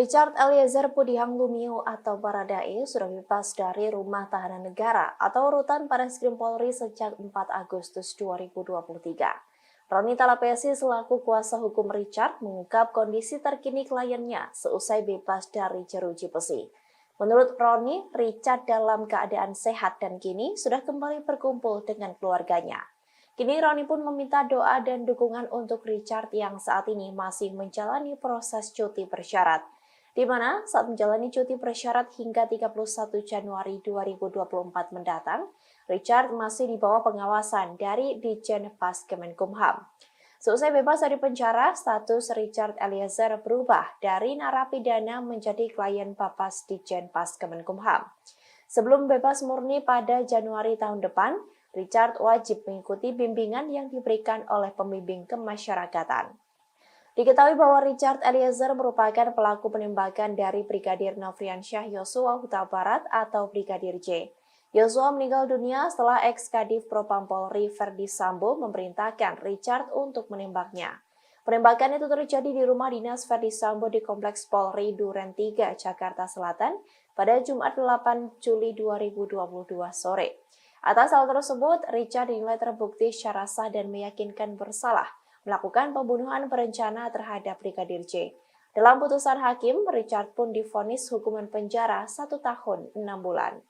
Richard Eliezer Pudihang Lumiu atau Baradae sudah bebas dari rumah tahanan negara atau rutan Barreskrim Polri sejak 4 Agustus 2023. Roni Talapesi selaku kuasa hukum Richard mengungkap kondisi terkini kliennya seusai bebas dari jeruji besi. Menurut Roni, Richard dalam keadaan sehat dan kini sudah kembali berkumpul dengan keluarganya. Kini Roni pun meminta doa dan dukungan untuk Richard yang saat ini masih menjalani proses cuti bersyarat, di mana saat menjalani cuti bersyarat hingga 31 Januari 2024 mendatang, Richard masih di bawah pengawasan dari Ditjen Pas Kemenkumham. Seusai bebas dari penjara, status Richard Eliezer berubah dari narapidana menjadi klien Bapas Ditjen Pas Kemenkumham. Sebelum bebas murni pada Januari tahun depan, Richard wajib mengikuti bimbingan yang diberikan oleh pembimbing kemasyarakatan. Diketahui bahwa Richard Eliezer merupakan pelaku penembakan dari Brigadir Nofriansyah Yosua Huta Barat atau Brigadir J. Yosua meninggal dunia setelah ex-Kadif Propam Polri Verdi Sambo memerintahkan Richard untuk menembaknya. Penembakan itu terjadi di rumah dinas Verdi Sambo di Kompleks Polri Duren 3, Jakarta Selatan pada Jumat 8 Juli 2022 sore. Atas hal tersebut, Richard dinilai terbukti secara sah dan meyakinkan bersalah melakukan pembunuhan berencana terhadap Brigadir J. Dalam putusan hakim, Richard pun divonis hukuman penjara 1 tahun 6 bulan.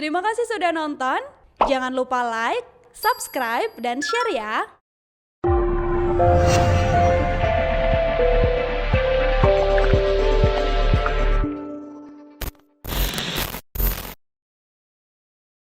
Terima kasih sudah nonton. Jangan lupa like, subscribe, dan share ya.